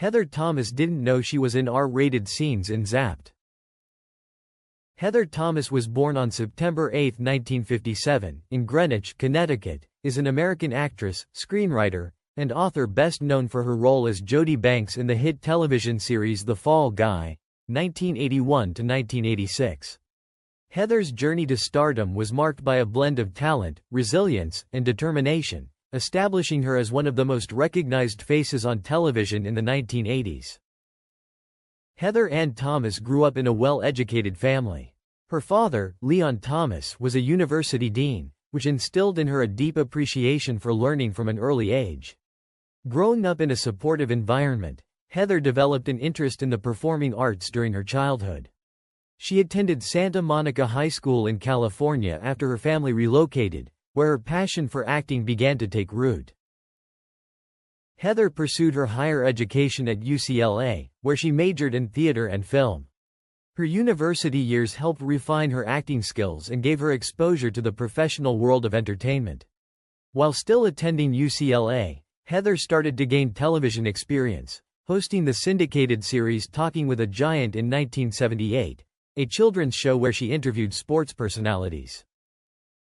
Heather Thomas didn't know she was in R-rated scenes in Zapped. Heather Thomas was born on September 8, 1957, in Greenwich, Connecticut, is an American actress, screenwriter, and author best known for her role as Jodi Banks in the hit television series The Fall Guy, 1981–1986. Heather's journey to stardom was marked by a blend of talent, resilience, and determination, establishing her as one of the most recognized faces on television in the 1980s. Heather Ann Thomas grew up in a well-educated family. Her father, Leon Thomas, was a university dean, which instilled in her a deep appreciation for learning from an early age. Growing up in a supportive environment, Heather developed an interest in the performing arts during her childhood. She attended Santa Monica High School in California after her family relocated, where her passion for acting began to take root. Heather pursued her higher education at UCLA, where she majored in theater and film. Her university years helped refine her acting skills and gave her exposure to the professional world of entertainment. While still attending UCLA, Heather started to gain television experience, hosting the syndicated series Talking with a Giant in 1978, a children's show where she interviewed sports personalities.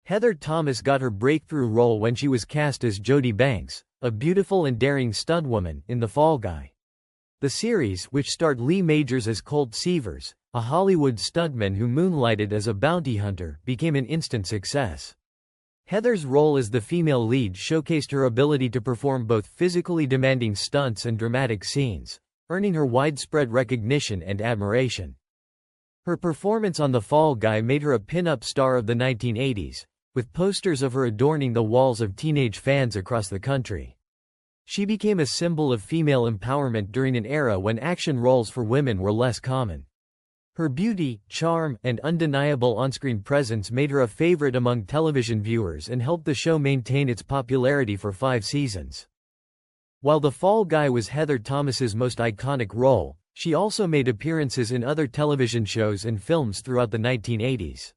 Heather Thomas got her breakthrough role when she was cast as Jodi Banks, a beautiful and daring stuntwoman, in The Fall Guy. The series, which starred Lee Majors as Colt Seavers, a Hollywood stuntman who moonlighted as a bounty hunter, became an instant success. Heather's role as the female lead showcased her ability to perform both physically demanding stunts and dramatic scenes, earning her widespread recognition and admiration. Her performance on The Fall Guy made her a pin-up star of the 1980s, with posters of her adorning the walls of teenage fans across the country. She became a symbol of female empowerment during an era when action roles for women were less common. Her beauty, charm, and undeniable on-screen presence made her a favorite among television viewers and helped the show maintain its popularity for 5 seasons. While The Fall Guy was Heather Thomas's most iconic role, she also made appearances in other television shows and films throughout the 1980s.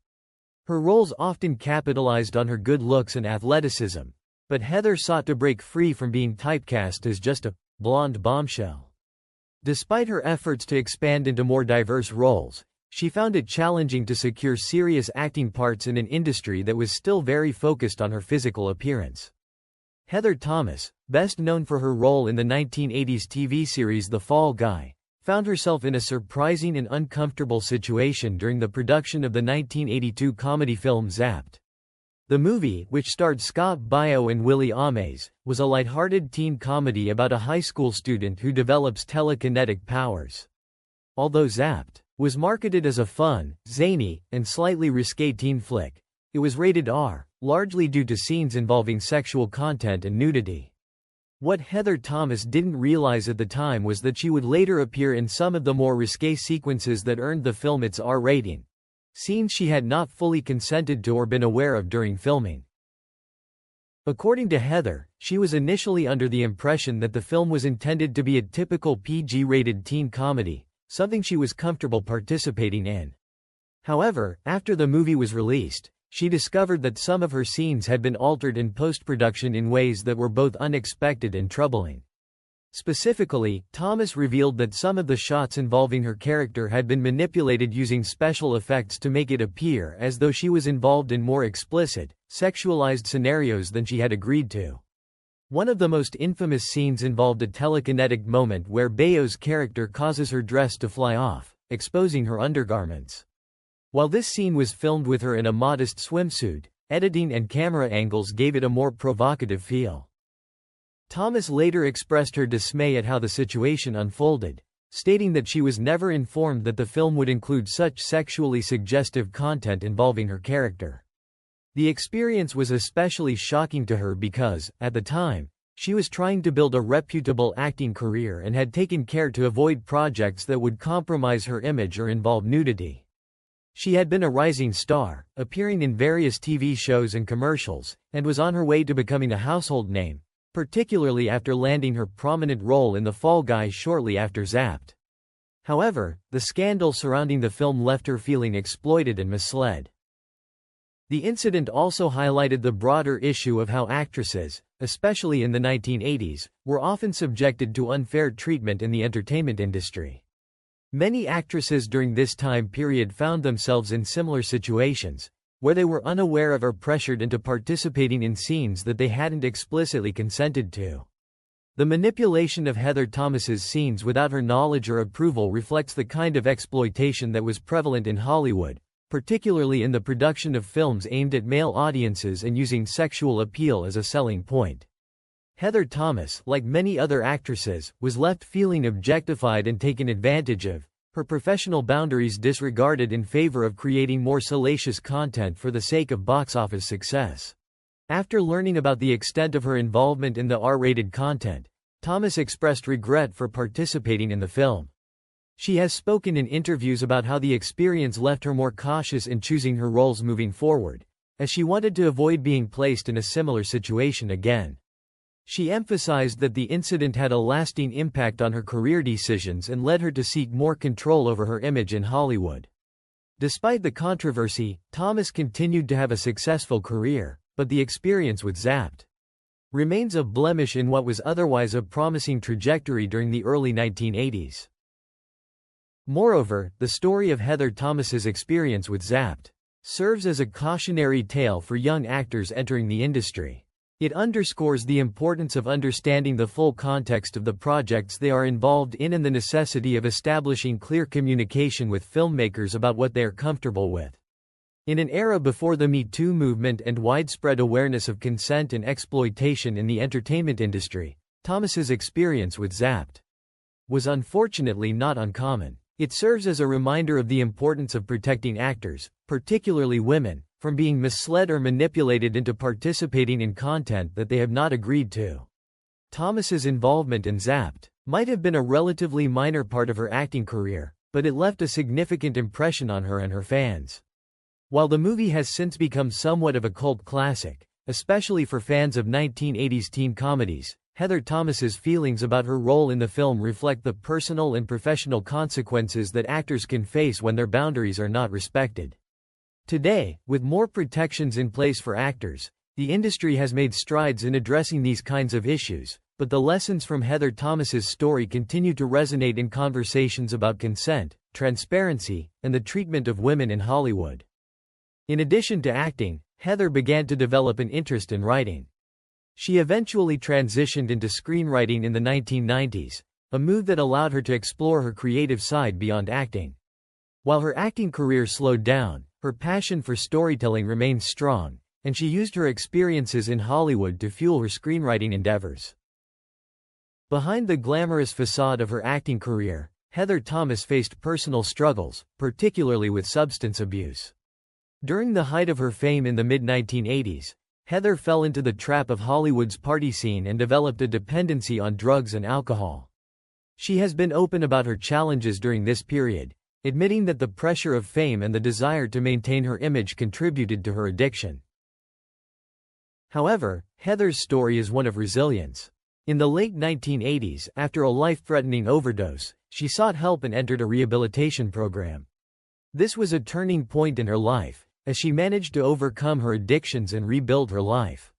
Her roles often capitalized on her good looks and athleticism, but Heather sought to break free from being typecast as just a blonde bombshell. Despite her efforts to expand into more diverse roles, she found it challenging to secure serious acting parts in an industry that was still very focused on her physical appearance. Heather Thomas, best known for her role in the 1980s TV series The Fall Guy, found herself in a surprising and uncomfortable situation during the production of the 1982 comedy film Zapped. The movie, which starred Scott Baio and Willie Ames, was a lighthearted teen comedy about a high school student who develops telekinetic powers. Although Zapped was marketed as a fun, zany, and slightly risque teen flick, it was rated R, largely due to scenes involving sexual content and nudity. What Heather Thomas didn't realize at the time was that she would later appear in some of the more risque sequences that earned the film its R rating, scenes she had not fully consented to or been aware of during filming. According to Heather, she was initially under the impression that the film was intended to be a typical PG-rated teen comedy, something she was comfortable participating in. However, after the movie was released, she discovered that some of her scenes had been altered in post-production in ways that were both unexpected and troubling. Specifically, Thomas revealed that some of the shots involving her character had been manipulated using special effects to make it appear as though she was involved in more explicit, sexualized scenarios than she had agreed to. One of the most infamous scenes involved a telekinetic moment where Baio's character causes her dress to fly off, exposing her undergarments. While this scene was filmed with her in a modest swimsuit, editing and camera angles gave it a more provocative feel. Thomas later expressed her dismay at how the situation unfolded, stating that she was never informed that the film would include such sexually suggestive content involving her character. The experience was especially shocking to her because, at the time, she was trying to build a reputable acting career and had taken care to avoid projects that would compromise her image or involve nudity. She had been a rising star, appearing in various TV shows and commercials, and was on her way to becoming a household name, particularly after landing her prominent role in The Fall Guy shortly after Zapped. However, the scandal surrounding the film left her feeling exploited and misled. The incident also highlighted the broader issue of how actresses, especially in the 1980s, were often subjected to unfair treatment in the entertainment industry. Many actresses during this time period found themselves in similar situations, where they were unaware of or pressured into participating in scenes that they hadn't explicitly consented to. The manipulation of Heather Thomas's scenes without her knowledge or approval reflects the kind of exploitation that was prevalent in Hollywood, particularly in the production of films aimed at male audiences and using sexual appeal as a selling point. Heather Thomas, like many other actresses, was left feeling objectified and taken advantage of, her professional boundaries disregarded in favor of creating more salacious content for the sake of box office success. After learning about the extent of her involvement in the R-rated content, Thomas expressed regret for participating in the film. She has spoken in interviews about how the experience left her more cautious in choosing her roles moving forward, as she wanted to avoid being placed in a similar situation again. She emphasized that the incident had a lasting impact on her career decisions and led her to seek more control over her image in Hollywood. Despite the controversy, Thomas continued to have a successful career, but the experience with Zapped remains a blemish in what was otherwise a promising trajectory during the early 1980s. Moreover, the story of Heather Thomas's experience with Zapped serves as a cautionary tale for young actors entering the industry. It underscores the importance of understanding the full context of the projects they are involved in and the necessity of establishing clear communication with filmmakers about what they are comfortable with. In an era before the Me Too movement and widespread awareness of consent and exploitation in the entertainment industry, Thomas's experience with Zapped was unfortunately not uncommon. It serves as a reminder of the importance of protecting actors, particularly women, from being misled or manipulated into participating in content that they have not agreed to. Thomas's involvement in Zapped might have been a relatively minor part of her acting career, but it left a significant impression on her and her fans. While the movie has since become somewhat of a cult classic, especially for fans of 1980s teen comedies, Heather Thomas's feelings about her role in the film reflect the personal and professional consequences that actors can face when their boundaries are not respected. Today, with more protections in place for actors, the industry has made strides in addressing these kinds of issues, but the lessons from Heather Thomas's story continue to resonate in conversations about consent, transparency, and the treatment of women in Hollywood. In addition to acting, Heather began to develop an interest in writing. She eventually transitioned into screenwriting in the 1990s, a move that allowed her to explore her creative side beyond acting. While her acting career slowed down, her passion for storytelling remained strong, and she used her experiences in Hollywood to fuel her screenwriting endeavors. Behind the glamorous facade of her acting career, Heather Thomas faced personal struggles, particularly with substance abuse. During the height of her fame in the mid-1980s, Heather fell into the trap of Hollywood's party scene and developed a dependency on drugs and alcohol. She has been open about her challenges during this period, admitting that the pressure of fame and the desire to maintain her image contributed to her addiction. However, Heather's story is one of resilience. In the late 1980s, after a life-threatening overdose, she sought help and entered a rehabilitation program. This was a turning point in her life, as she managed to overcome her addictions and rebuild her life.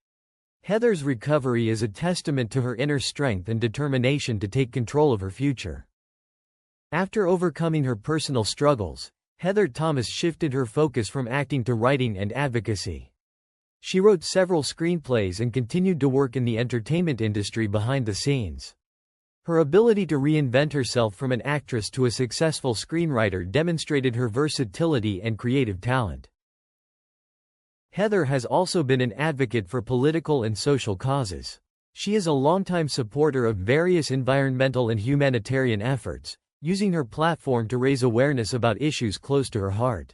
Heather's recovery is a testament to her inner strength and determination to take control of her future. After overcoming her personal struggles, Heather Thomas shifted her focus from acting to writing and advocacy. She wrote several screenplays and continued to work in the entertainment industry behind the scenes. Her ability to reinvent herself from an actress to a successful screenwriter demonstrated her versatility and creative talent. Heather has also been an advocate for political and social causes. She is a longtime supporter of various environmental and humanitarian efforts, using her platform to raise awareness about issues close to her heart.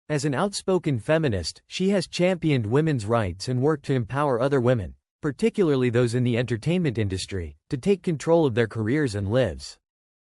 As an outspoken feminist, she has championed women's rights and worked to empower other women, particularly those in the entertainment industry, to take control of their careers and lives.